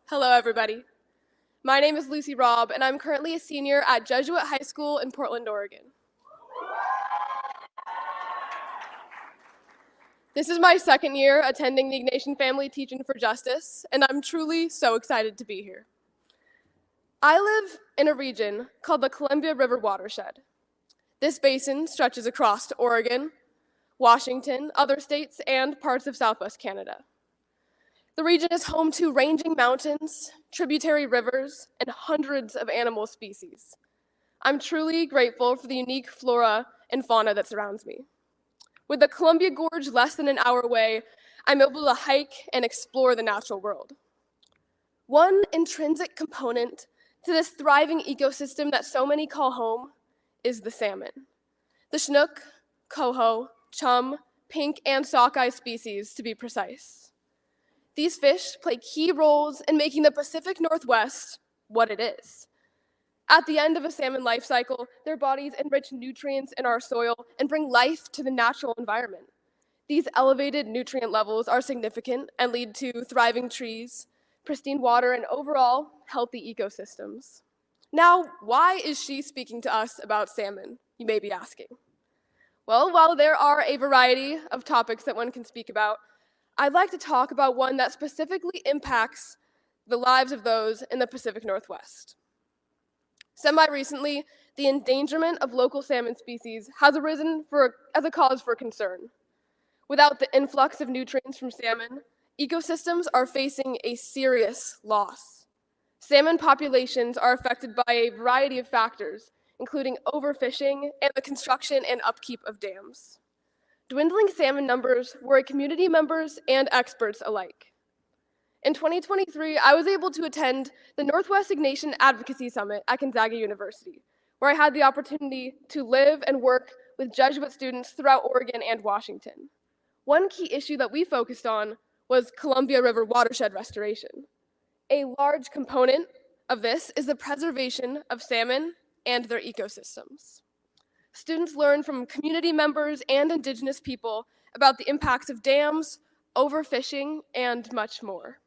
Hello, everybody. My name is Lucy Robb, and I'm currently a senior at Jesuit High School in Portland, Oregon. This is my second year attending the Ignatian Family Teaching for Justice, and I'm truly so excited to be here. I live in a region called the Columbia River Watershed. This basin stretches across to Oregon, Washington, other states, and parts of Southwest Canada. The region is home to ranging mountains, tributary rivers, and hundreds of animal species. I'm truly grateful for the unique flora and fauna that surrounds me. With the Columbia Gorge less than an hour away, I'm able to hike and explore the natural world. One intrinsic component to this thriving ecosystem that so many call home is the salmon. The Chinook, coho, chum, pink, and sockeye species, to be precise. These fish play key roles in making the Pacific Northwest what it is. At the end of a salmon life cycle, their bodies enrich nutrients in our soil and bring life to the natural environment. These elevated nutrient levels are significant and lead to thriving trees, pristine water, and overall healthy ecosystems. Now, why is she speaking to us about salmon, you may be asking? Well, while there are a variety of topics that one can speak about, I'd like to talk about one that specifically impacts the lives of those in the Pacific Northwest. Semi-recently, the endangerment of local salmon species has arisen as a cause for concern. Without the influx of nutrients from salmon, ecosystems are facing a serious loss. Salmon populations are affected by a variety of factors, including overfishing and the construction and upkeep of dams. Dwindling salmon numbers worry community members and experts alike. In 2023, I was able to attend the Northwest Ignatian Advocacy Summit at Gonzaga University, where I had the opportunity to live and work with Jesuit students throughout Oregon and Washington. One key issue that we focused on was Columbia River watershed restoration. A large component of this is the preservation of salmon and their ecosystems. Students learn from community members and Indigenous people about the impacts of dams, overfishing, and much more.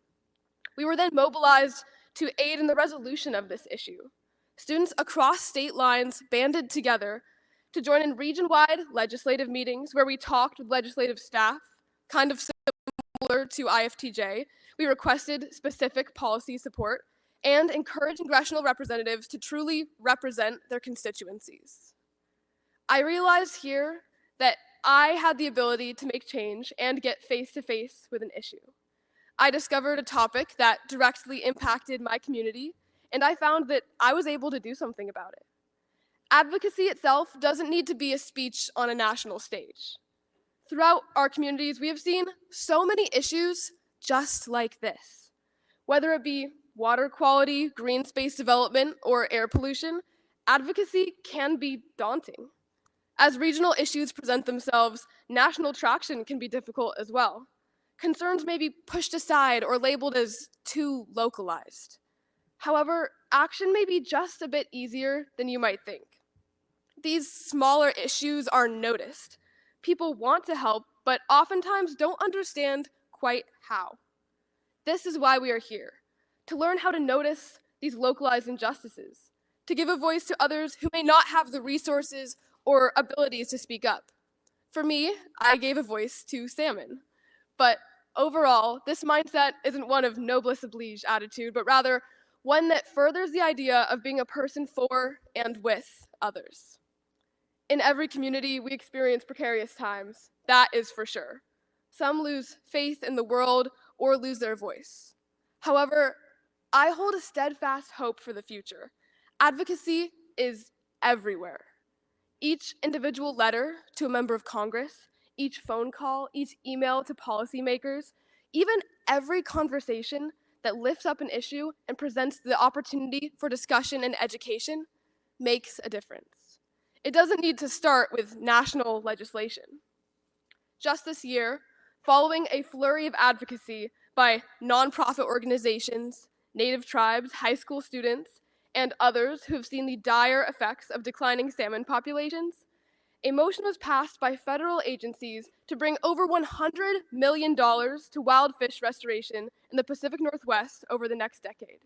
We were then mobilized to aid in the resolution of this issue. Students across state lines banded together to join in region-wide legislative meetings where we talked with legislative staff, kind of similar to IFTJ. We requested specific policy support and encouraged congressional representatives to truly represent their constituencies. I realized here that I had the ability to make change and get face-to-face with an issue. I discovered a topic that directly impacted my community, and I found that I was able to do something about it. Advocacy itself doesn't need to be a speech on a national stage. Throughout our communities, we have seen so many issues just like this. Whether it be water quality, green space development, or air pollution, advocacy can be daunting. As regional issues present themselves, national traction can be difficult as well. Concerns may be pushed aside or labeled as too localized. However, action may be just a bit easier than you might think. These smaller issues are noticed. People want to help, but oftentimes don't understand quite how. This is why we are here, to learn how to notice these localized injustices, to give a voice to others who may not have the resources or abilities to speak up. For me, I gave a voice to salmon. But overall, this mindset isn't one of noblesse oblige attitude, but rather one that furthers the idea of being a person for and with others. In every community, we experience precarious times, that is for sure. Some lose faith in the world or lose their voice. However, I hold a steadfast hope for the future. Advocacy is everywhere. Each individual letter to a member of Congress, each phone call, each email to policymakers, even every conversation that lifts up an issue and presents the opportunity for discussion and education makes a difference. It doesn't need to start with national legislation. Just this year, following a flurry of advocacy by nonprofit organizations, Native tribes, high school students, and others who have seen the dire effects of declining salmon populations, A motion was passed by federal agencies to bring over $100 million to wild fish restoration in the Pacific Northwest over the next decade.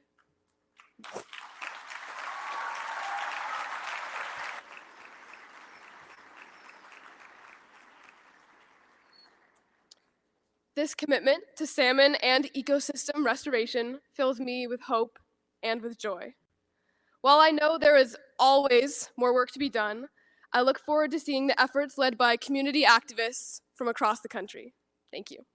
This commitment to salmon and ecosystem restoration fills me with hope and with joy. While I know there is always more work to be done, I look forward to seeing the efforts led by community activists from across the country. Thank you.